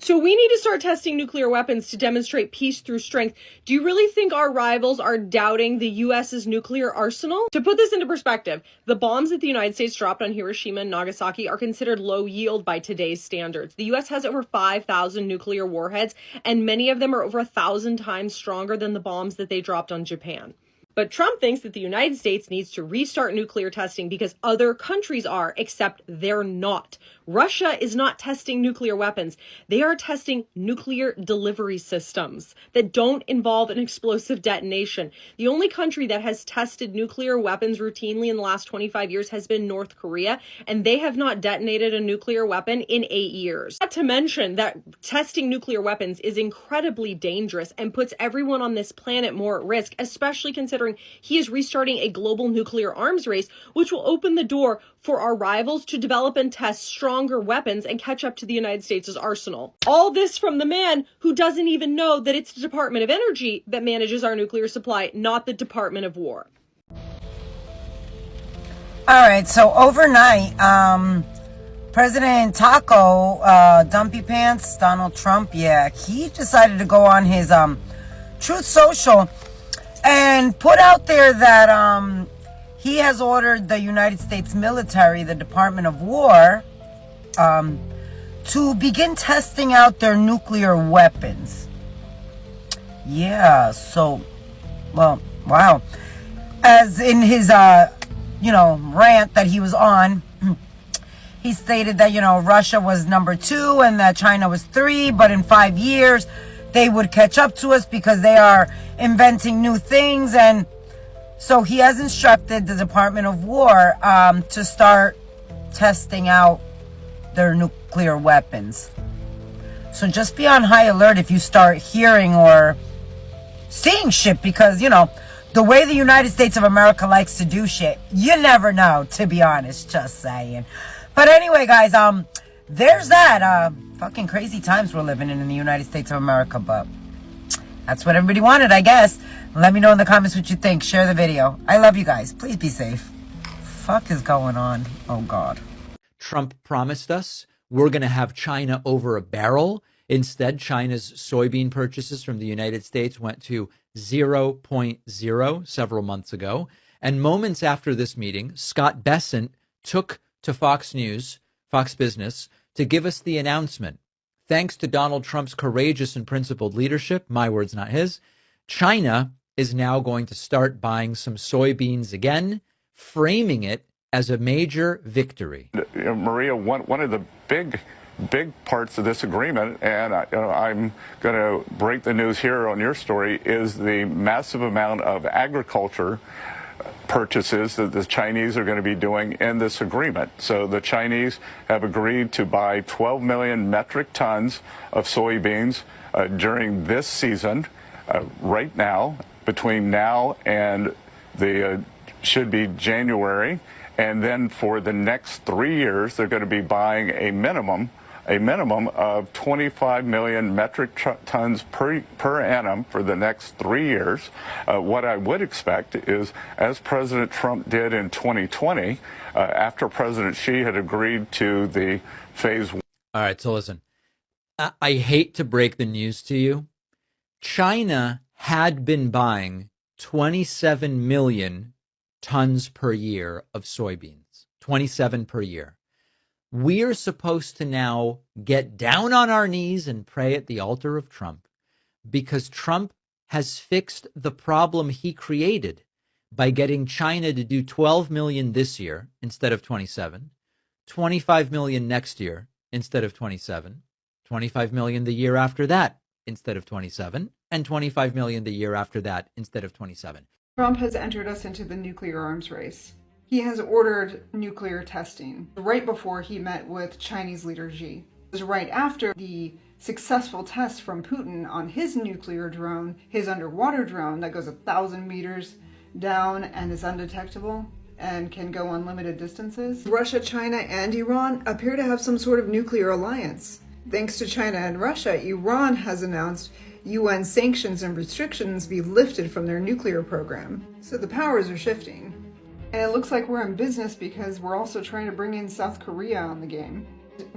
So we need to start testing nuclear weapons to demonstrate peace through strength. Do you really think our rivals are doubting the US's nuclear arsenal? To put this into perspective, the bombs that the United States dropped on Hiroshima and Nagasaki are considered low yield by today's standards. The US has over 5,000 nuclear warheads, and many of them are over 1,000 times stronger than the bombs that they dropped on Japan. But Trump thinks that the United States needs to restart nuclear testing because other countries are, except they're not. Russia is not testing nuclear weapons. They are testing nuclear delivery systems that don't involve an explosive detonation. The only country that has tested nuclear weapons routinely in the last 25 years has been North Korea, and they have not detonated a nuclear weapon in 8 years. Not to mention that testing nuclear weapons is incredibly dangerous and puts everyone on this planet more at risk, especially considering he is restarting a global nuclear arms race, which will open the door for our rivals to develop and test stronger weapons and catch up to the United States' arsenal. All this from the man who doesn't even know that it's the Department of Energy that manages our nuclear supply, not the Department of War. All right, so overnight, President Taco, Dumpy Pants, Donald Trump, yeah, he decided to go on his Truth Social and put out there that he has ordered the United States military, the Department of War, to begin testing out their nuclear weapons. Yeah, so, well, wow. As in his, rant that he was on, he stated that, Russia was number 2 and that China was 3, but in 5 years, they would catch up to us because they are inventing new things. And so he has instructed the Department of War to start testing out their nuclear weapons. So just be on high alert if you start hearing or seeing shit, because, the way the United States of America likes to do shit, you never know, to be honest, just saying. But anyway, guys, there's that. Fucking crazy times we're living in the United States of America, but that's what everybody wanted, I guess. Let me know in the comments what you think. Share the video. I love you guys. Please be safe. Fuck is going on? Oh, God. Trump promised us we're going to have China over a barrel. Instead, China's soybean purchases from the United States went to 0.0 several months ago. And moments after this meeting, Scott Bessent took to Fox News, Fox Business, to give us the announcement. Thanks to Donald Trump's courageous and principled leadership, my words, not his, China is now going to start buying some soybeans again, framing it as a major victory. Maria, one of the big parts of this agreement, and I'm going to break the news here on your story, is the massive amount of agriculture purchases that the Chinese are going to be doing in this agreement. So the Chinese have agreed to buy 12 million metric tons of soybeans during this season, right now, between now and the should be January. And then for the next 3 years, they're going to be buying a minimum of 25 million metric tons per annum for the next 3 years. What I would expect is, as President Trump did in 2020, after President Xi had agreed to the phase 1. All right, so listen, I hate to break the news to you. China had been buying 27 million tons per year of soybeans, 27 per year. We are supposed to now get down on our knees and pray at the altar of Trump, because Trump has fixed the problem he created by getting China to do 12 million this year instead of 27, 25 million next year instead of 27, 25 million the year after that instead of 27, and 25 million the year after that instead of 27. Trump has entered us into the nuclear arms race. He has ordered nuclear testing right before he met with Chinese leader Xi. It was right after the successful test from Putin on his nuclear drone, his underwater drone that goes 1,000 meters down and is undetectable and can go unlimited distances. Russia, China, and Iran appear to have some sort of nuclear alliance. Thanks to China and Russia, Iran has announced UN sanctions and restrictions be lifted from their nuclear program. So the powers are shifting. And it looks like we're in business because we're also trying to bring in South Korea on the game.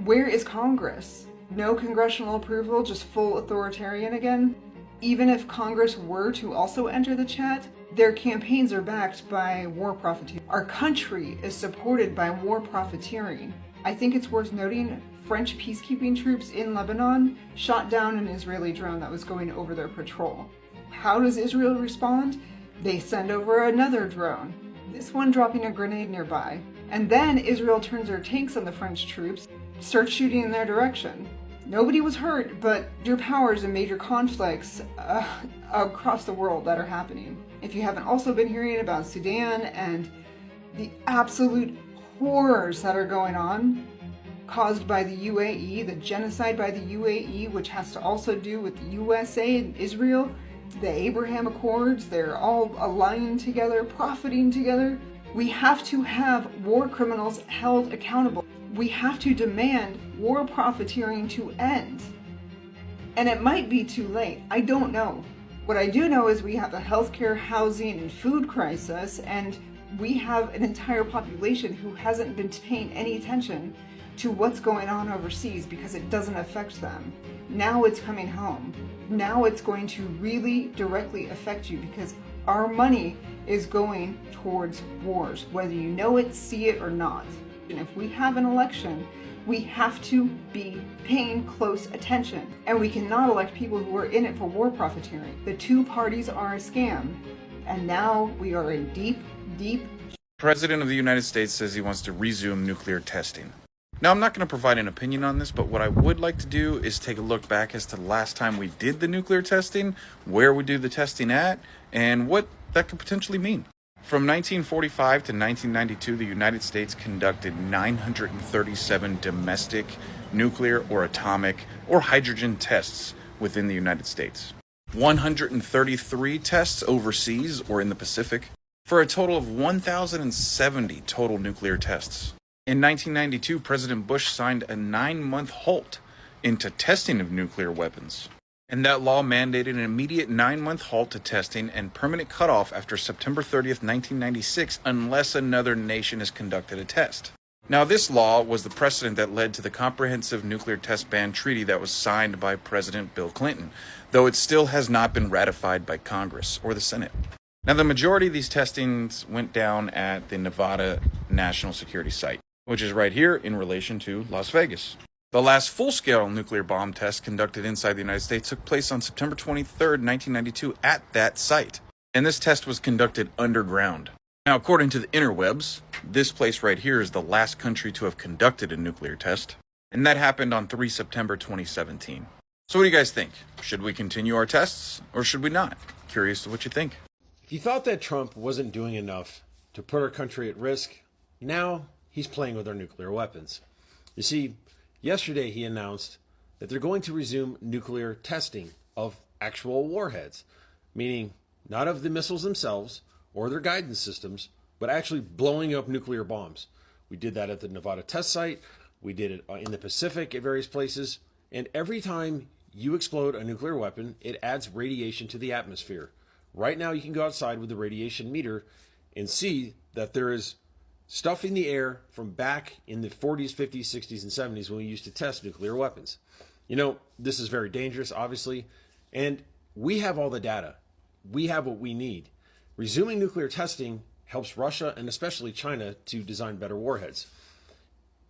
Where is Congress? No congressional approval, just full authoritarian again. Even if Congress were to also enter the chat, their campaigns are backed by war profiteering. Our country is supported by war profiteering. I think it's worth noting French peacekeeping troops in Lebanon shot down an Israeli drone that was going over their patrol. How does Israel respond? They send over another drone, this one dropping a grenade nearby. And then Israel turns their tanks on the French troops, starts shooting in their direction. Nobody was hurt, but there are powers and major conflicts across the world that are happening. If you haven't also been hearing about Sudan and the absolute horrors that are going on caused by the UAE, the genocide by the UAE, which has to also do with the USA and Israel, the Abraham Accords, they're all aligning together, profiting together. We have to have war criminals held accountable. We have to demand war profiteering to end. And it might be too late. I don't know. What I do know is we have a healthcare, housing, and food crisis, and we have an entire population who hasn't been paying any attention to what's going on overseas because it doesn't affect them. Now it's coming home. Now it's going to really directly affect you because our money is going towards wars, whether you know it, see it, or not. And if we have an election, we have to be paying close attention. And we cannot elect people who are in it for war profiteering. The two parties are a scam. And now we are in deep, deep. President of the United States says he wants to resume nuclear testing. Now, I'm not going to provide an opinion on this, but what I would like to do is take a look back as to the last time we did the nuclear testing, where we do the testing at, and what that could potentially mean. From 1945 to 1992, the United States conducted 937 domestic, nuclear, or atomic, or hydrogen tests within the United States. 133 tests overseas or in the Pacific, for a total of 1,070 total nuclear tests. In 1992, President Bush signed a 9-month halt into testing of nuclear weapons. And that law mandated an immediate 9-month halt to testing and permanent cutoff after September 30th, 1996, unless another nation has conducted a test. Now, this law was the precedent that led to the Comprehensive Nuclear Test Ban Treaty that was signed by President Bill Clinton, though it still has not been ratified by Congress or the Senate. Now, the majority of these testings went down at the Nevada National Security Site, which is right here in relation to Las Vegas. The last full-scale nuclear bomb test conducted inside the United States took place on September 23rd, 1992 at that site. And this test was conducted underground. Now, according to the interwebs, this place right here is the last country to have conducted a nuclear test. And that happened on 3 September 2017. So what do you guys think? Should we continue our tests or should we not? Curious to what you think. He thought that Trump wasn't doing enough to put our country at risk. Now he's playing with our nuclear weapons. You see, yesterday he announced that they're going to resume nuclear testing of actual warheads, meaning not of the missiles themselves or their guidance systems, but actually blowing up nuclear bombs. We did that at the Nevada test site. We did it in the Pacific at various places. And every time you explode a nuclear weapon, it adds radiation to the atmosphere. Right now, you can go outside with the radiation meter and see that there is stuff in the air from back in the 40s, 50s, 60s, and 70s when we used to test nuclear weapons. You know, this is very dangerous, obviously, and we have all the data. We have what we need. Resuming nuclear testing helps Russia and especially China to design better warheads.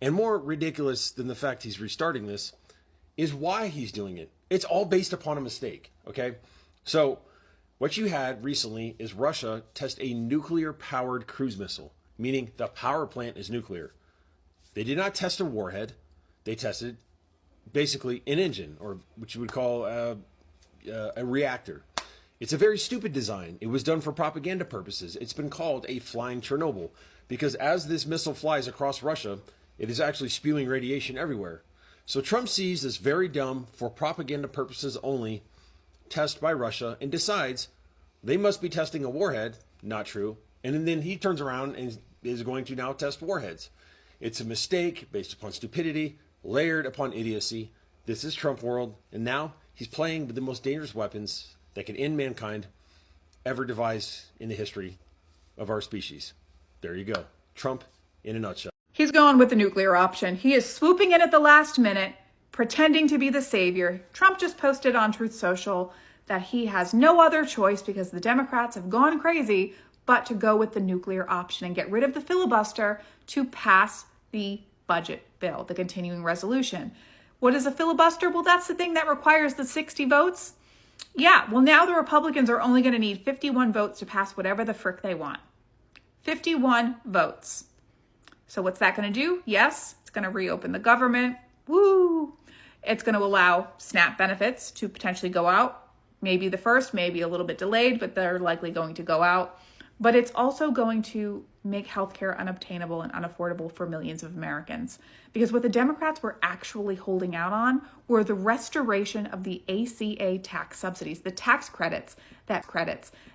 And more ridiculous than the fact he's restarting this is why he's doing it. It's all based upon a mistake, okay? So what you had recently is Russia test a nuclear-powered cruise missile, meaning the power plant is nuclear. They did not test a warhead. They tested basically an engine, or what you would call a reactor. It's a very stupid design. It was done for propaganda purposes. It's been called a flying Chernobyl because as this missile flies across Russia, it is actually spewing radiation everywhere. So Trump sees this very dumb, for propaganda purposes only, test by Russia and decides they must be testing a warhead. Not true. And then he turns around and is going to now test warheads. It's a mistake based upon stupidity, layered upon idiocy. This is Trump world, and now he's playing with the most dangerous weapons that can end mankind ever devised in the history of our species. There you go. Trump in a nutshell. He's going with the nuclear option. He is swooping in at the last minute, pretending to be the savior. Trump just posted on Truth Social that he has no other choice because the Democrats have gone crazy but to go with the nuclear option and get rid of the filibuster to pass the budget bill, the continuing resolution. What is a filibuster? Well, that's the thing that requires the 60 votes. Yeah, well, now the Republicans are only going to need 51 votes to pass whatever the frick they want. 51 votes. So what's that going to do? Yes, it's going to reopen the government. Woo! It's going to allow SNAP benefits to potentially go out. Maybe the first, maybe a little bit delayed, but they're likely going to go out. But it's also going to make healthcare unobtainable and unaffordable for millions of Americans. Because what the Democrats were actually holding out on were the restoration of the ACA tax subsidies, the tax credits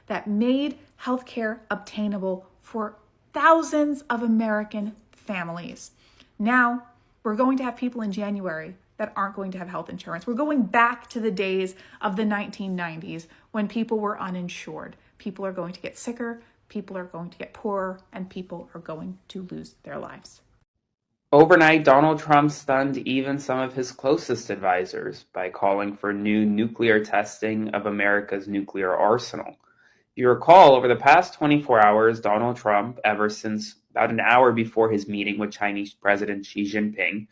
that made healthcare obtainable for thousands of American families. Now, we're going to have people in January that aren't going to have health insurance. We're going back to the days of the 1990s when people were uninsured. People are going to get sicker, people are going to get poorer, and people are going to lose their lives. Overnight, Donald Trump stunned even some of his closest advisors by calling for new nuclear testing of America's nuclear arsenal. If you recall, over the past 24 hours, Donald Trump, ever since about an hour before his meeting with Chinese President Xi Jinping,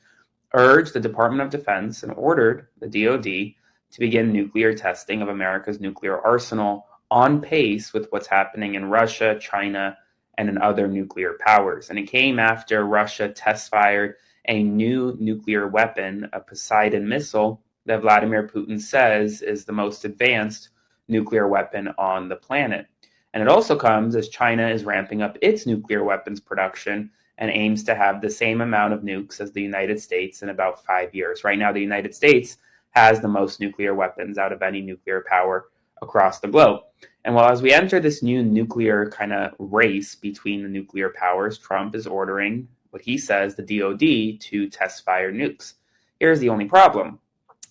urged the Department of Defense and ordered the DoD to begin nuclear testing of America's nuclear arsenal on pace with what's happening in Russia, China, and in other nuclear powers. And it came after Russia test-fired a new nuclear weapon, a Poseidon missile, that Vladimir Putin says is the most advanced nuclear weapon on the planet. And it also comes as China is ramping up its nuclear weapons production and aims to have the same amount of nukes as the United States in about 5 years. Right now, the United States has the most nuclear weapons out of any nuclear power across the globe. And while as we enter this new nuclear kind of race between the nuclear powers, Trump is ordering what he says the DoD to test fire nukes. Here's the only problem.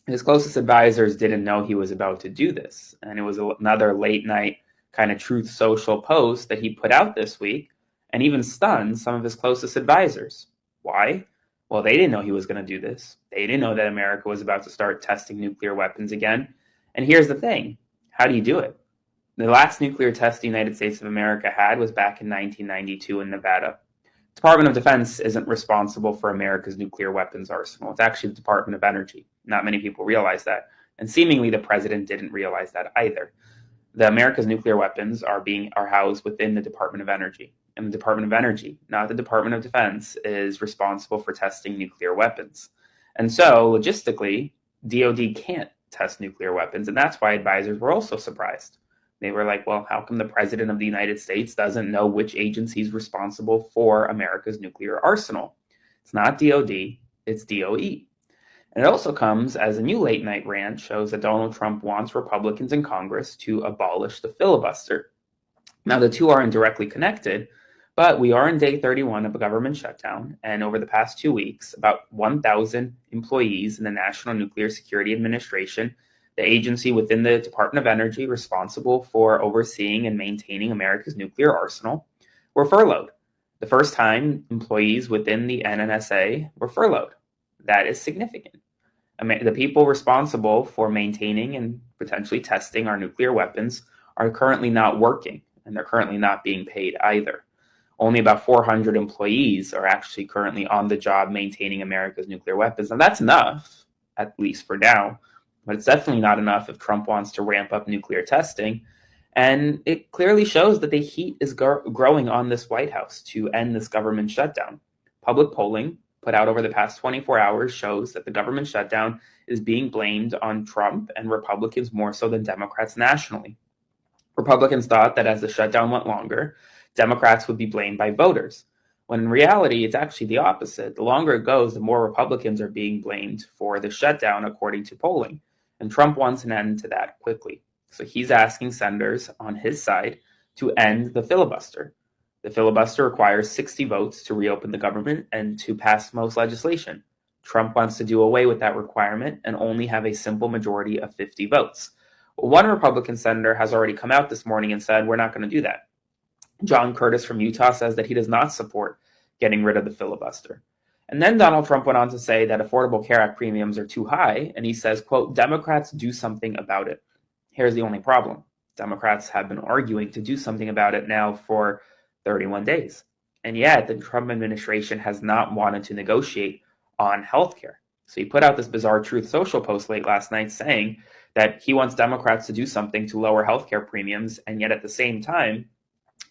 His closest advisors didn't know he was about to do this. And it was another late night kind of Truth Social post that he put out this week and even stunned some of his closest advisors. Why? Well, they didn't know he was going to do this. They didn't know that America was about to start testing nuclear weapons again. And here's the thing. How do you do it? The last nuclear test the United States of America had was back in 1992 in Nevada. The Department of Defense isn't responsible for America's nuclear weapons arsenal. It's actually the Department of Energy. Not many people realize that. And seemingly the president didn't realize that either. The America's nuclear weapons are housed within the Department of Energy. And the Department of Energy, not the Department of Defense, is responsible for testing nuclear weapons. And so, logistically, DoD can't test nuclear weapons. And that's why advisors were also surprised. They were like, well, how come the president of the United States doesn't know which agency is responsible for America's nuclear arsenal? It's not DoD, it's DOE. And it also comes as a new late night rant shows that Donald Trump wants Republicans in Congress to abolish the filibuster. Now, the two aren't directly connected, but we are in day 31 of a government shutdown. And over the past 2 weeks, about 1,000 employees in the National Nuclear Security Administration, the agency within the Department of Energy responsible for overseeing and maintaining America's nuclear arsenal, were furloughed. The first time employees within the NNSA were furloughed. That is significant. The people responsible for maintaining and potentially testing our nuclear weapons are currently not working, and they're currently not being paid either. Only about 400 employees are actually currently on the job maintaining America's nuclear weapons. And that's enough, at least for now. But it's definitely not enough if Trump wants to ramp up nuclear testing. And it clearly shows that the heat is growing on this White House to end this government shutdown. Public polling put out over the past 24 hours shows that the government shutdown is being blamed on Trump and Republicans more so than Democrats nationally. Republicans thought that as the shutdown went longer, Democrats would be blamed by voters, when in reality, it's actually the opposite. The longer it goes, the more Republicans are being blamed for the shutdown, according to polling. And Trump wants an end to that quickly. So he's asking senators on his side to end the filibuster. The filibuster requires 60 votes to reopen the government and to pass most legislation. Trump wants to do away with that requirement and only have a simple majority of 50 votes. One Republican senator has already come out this morning and said, we're not going to do that. John Curtis from Utah says that he does not support getting rid of the filibuster. And then Donald Trump went on to say that Affordable Care Act premiums are too high, and he says, quote, Democrats do something about it. Here's the only problem. Democrats have been arguing to do something about it now for 31 days. And yet the Trump administration has not wanted to negotiate on healthcare. So he put out this bizarre Truth Social post late last night saying that he wants Democrats to do something to lower healthcare premiums, and yet at the same time,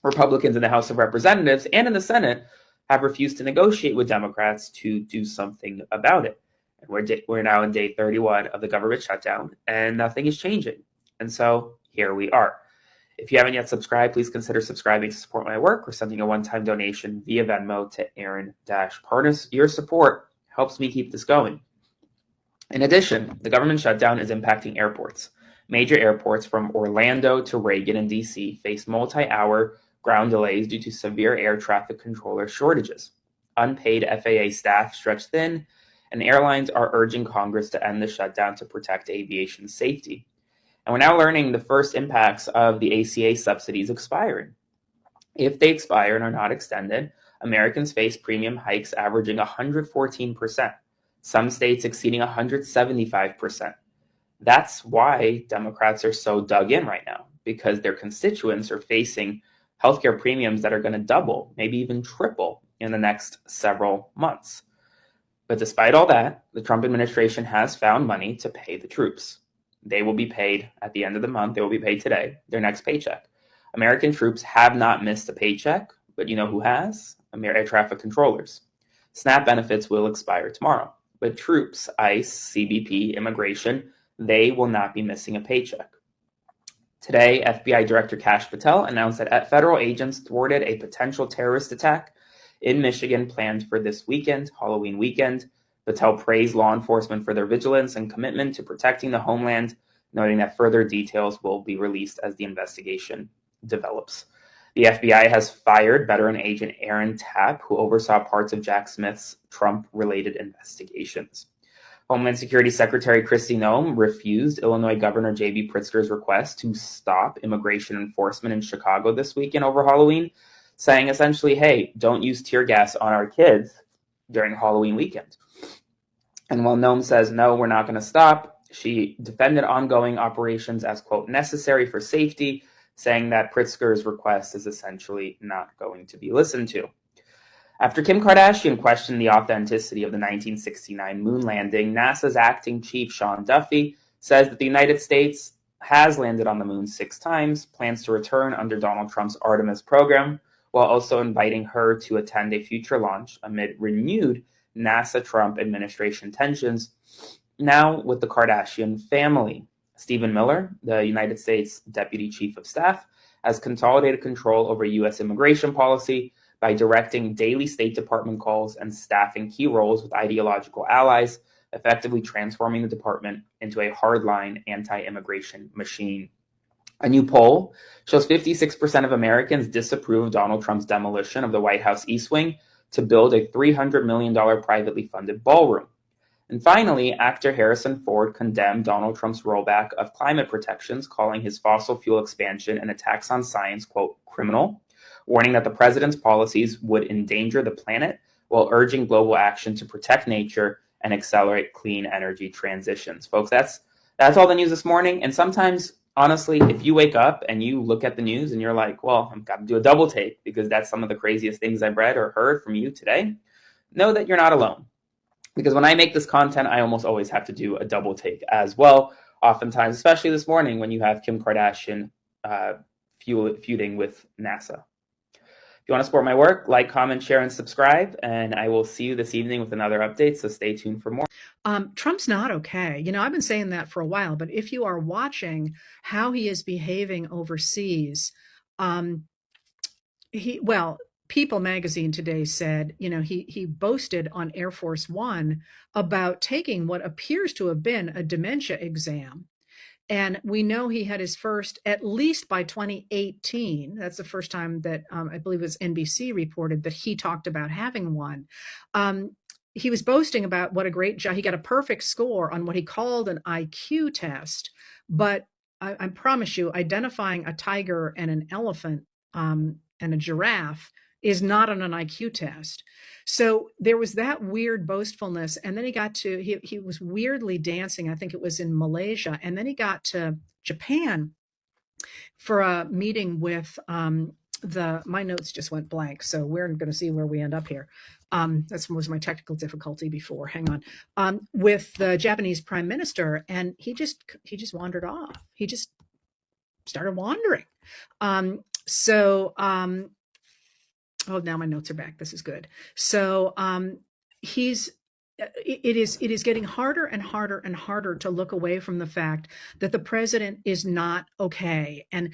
Republicans in the House of Representatives and in the Senate have refused to negotiate with Democrats to do something about it. And we're now in day 31 of the government shutdown, and nothing is changing. And so here we are. If you haven't yet subscribed, please consider subscribing to support my work or sending a one-time donation via Venmo to Aaron-Parnas. Your support helps me keep this going. In addition, the government shutdown is impacting airports. Major airports from Orlando to Reagan and DC face multi-hour ground delays due to severe air traffic controller shortages. Unpaid FAA staff stretch thin, and airlines are urging Congress to end the shutdown to protect aviation safety. And we're now learning the first impacts of the ACA subsidies expiring. If they expire and are not extended, Americans face premium hikes averaging 114%, some states exceeding 175%. That's why Democrats are so dug in right now, because their constituents are facing healthcare premiums that are going to double, maybe even triple in the next several months. But despite all that, the Trump administration has found money to pay the troops. They will be paid at the end of the month. They will be paid today, their next paycheck. American troops have not missed a paycheck, but you know who has? Air traffic controllers. SNAP benefits will expire tomorrow, but troops, ICE, CBP, immigration, they will not be missing a paycheck. Today, FBI Director Kash Patel announced that federal agents thwarted a potential terrorist attack in Michigan planned for this weekend, Halloween weekend. Patel praised law enforcement for their vigilance and commitment to protecting the homeland, noting that further details will be released as the investigation develops. The FBI has fired veteran agent Aaron Tapp, who oversaw parts of Jack Smith's Trump-related investigations. Homeland Security Secretary Kristi Noem refused Illinois Governor J.B. Pritzker's request to stop immigration enforcement in Chicago this weekend over Halloween, saying essentially, hey, don't use tear gas on our kids during Halloween weekend. And while Noem says, no, we're not going to stop, she defended ongoing operations as, quote, necessary for safety, saying that Pritzker's request is essentially not going to be listened to. After Kim Kardashian questioned the authenticity of the 1969 moon landing, NASA's acting chief, Sean Duffy, says that the United States has landed on the moon 6 times, plans to return under Donald Trump's Artemis program, while also inviting her to attend a future launch amid renewed NASA-Trump administration tensions, now with the Kardashian family. Stephen Miller, the United States Deputy Chief of Staff, has consolidated control over U.S. immigration policy by directing daily State Department calls and staffing key roles with ideological allies, effectively transforming the department into a hardline anti-immigration machine. A new poll shows 56% of Americans disapprove of Donald Trump's demolition of the White House East Wing to build a $300 million privately funded ballroom. And finally, actor Harrison Ford condemned Donald Trump's rollback of climate protections, calling his fossil fuel expansion and attacks on science, quote, criminal, warning that the president's policies would endanger the planet while urging global action to protect nature and accelerate clean energy transitions. Folks, that's all the news this morning. And sometimes, honestly, if you wake up and you look at the news and you're like, well, I've got to do a double take because that's some of the craziest things I've read or heard from you today, know that you're not alone. Because when I make this content, I almost always have to do a double take as well. Oftentimes, especially this morning when you have Kim Kardashian feuding with NASA. If you want to support my work, like, comment, share, and subscribe. And I will see you this evening with another update. So stay tuned for more. Trump's not okay. You know, I've been saying that for a while, but if you are watching how he is behaving overseas, People magazine today said, you know, he boasted on Air Force One about taking what appears to have been a dementia exam. And we know he had his first, at least by 2018. That's the first time that I believe it was NBC reported that he talked about having one. He was boasting about what a great job. He got a perfect score on what he called an IQ test. But I promise you, identifying a tiger and an elephant and a giraffe is not on an IQ test. So there was that weird boastfulness. And then he was weirdly dancing. I think it was in Malaysia. And then he got to Japan for a meeting with my notes just went blank. So we're going to see where we end up here. That was my technical difficulty before. Hang on. With the Japanese prime minister. And he just wandered off. He just started wandering. Oh, now my notes are back. This is good. So it is getting harder and harder and harder to look away from the fact that the president is not okay. And,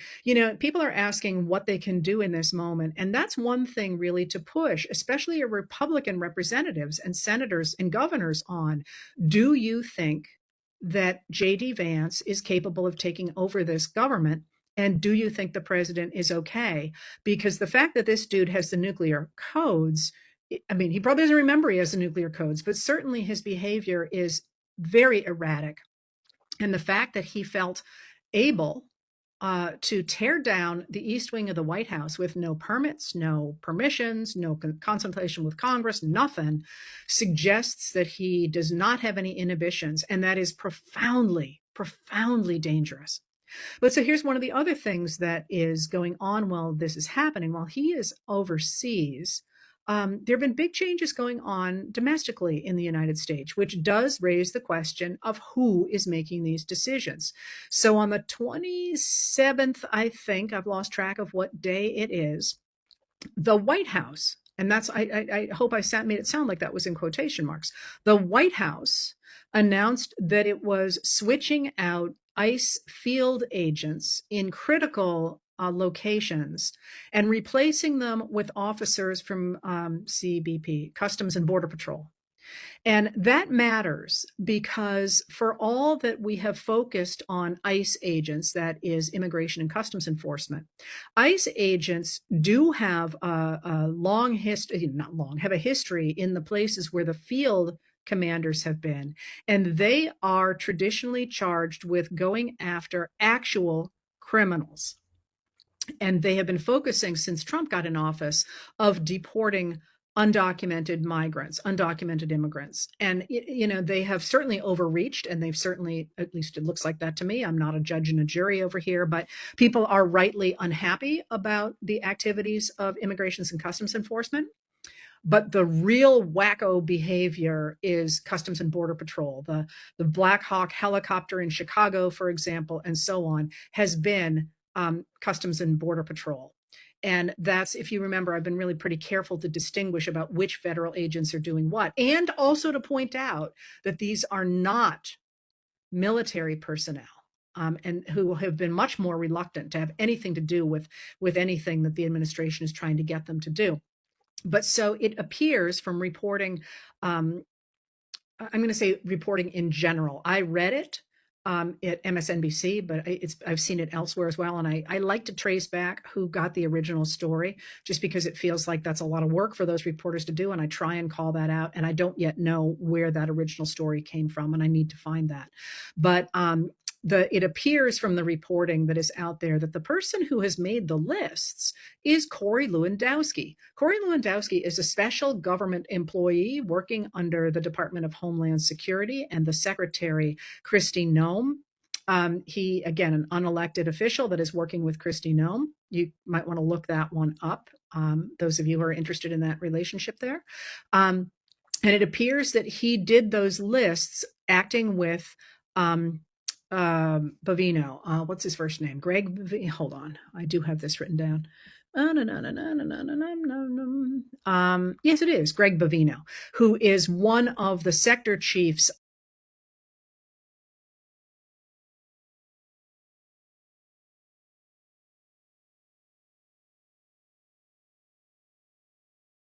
people are asking what they can do in this moment. And that's one thing really to push, especially your Republican representatives and senators and governors on. Do you think that J.D. Vance is capable of taking over this government? And do you think the president is okay? Because the fact that this dude has the nuclear codes, I mean, he probably doesn't remember he has the nuclear codes, but certainly his behavior is very erratic. And the fact that he felt able to tear down the East Wing of the White House with no permits, no permissions, no consultation with Congress, nothing, suggests that he does not have any inhibitions. And that is profoundly, profoundly dangerous. But so here's one of the other things that is going on while this is happening. While he is overseas, there have been big changes going on domestically in the United States, which does raise the question of who is making these decisions. So on the 27th, I think, I've lost track of what day it is, the White House, and that's, I hope I made it sound like that was in quotation marks. The White House announced that it was switching out ICE field agents in critical locations and replacing them with officers from CBP, Customs and Border Patrol. And that matters because for all that we have focused on ICE agents, that is Immigration and Customs Enforcement, ICE agents do have a long history, have a history in the places where the field commanders have been, and they are traditionally charged with going after actual criminals. And they have been focusing since Trump got in office of deporting undocumented migrants, undocumented immigrants. And, they have certainly overreached, and they've certainly, at least it looks like that to me. I'm not a judge and a jury over here, but people are rightly unhappy about the activities of Immigration and Customs Enforcement. But the real wacko behavior is Customs and Border Patrol. The Black Hawk helicopter in Chicago, for example, and so on, has been Customs and Border Patrol. And that's, if you remember, I've been really pretty careful to distinguish about which federal agents are doing what, and also to point out that these are not military personnel. And who have been much more reluctant to have anything to do with anything that the administration is trying to get them to do. But so it appears from reporting, I'm going to say reporting in general. I read it at MSNBC, but I've seen it elsewhere as well. And I like to trace back who got the original story, just because it feels like that's a lot of work for those reporters to do. And I try and call that out. And I don't yet know where that original story came from, and I need to find that. But it appears from the reporting that is out there that the person who has made the lists is Corey Lewandowski. Corey Lewandowski is a special government employee working under the Department of Homeland Security and the Secretary, Kristi Noem. He, again, an unelected official that is working with Kristi Noem. You might want to look that one up, those of you who are interested in that relationship there. And it appears that he did those lists acting with Bavino. What's his first name? Greg Bavino. Hold on. I do have this written down. Yes, it is Greg Bavino, who is one of the sector chiefs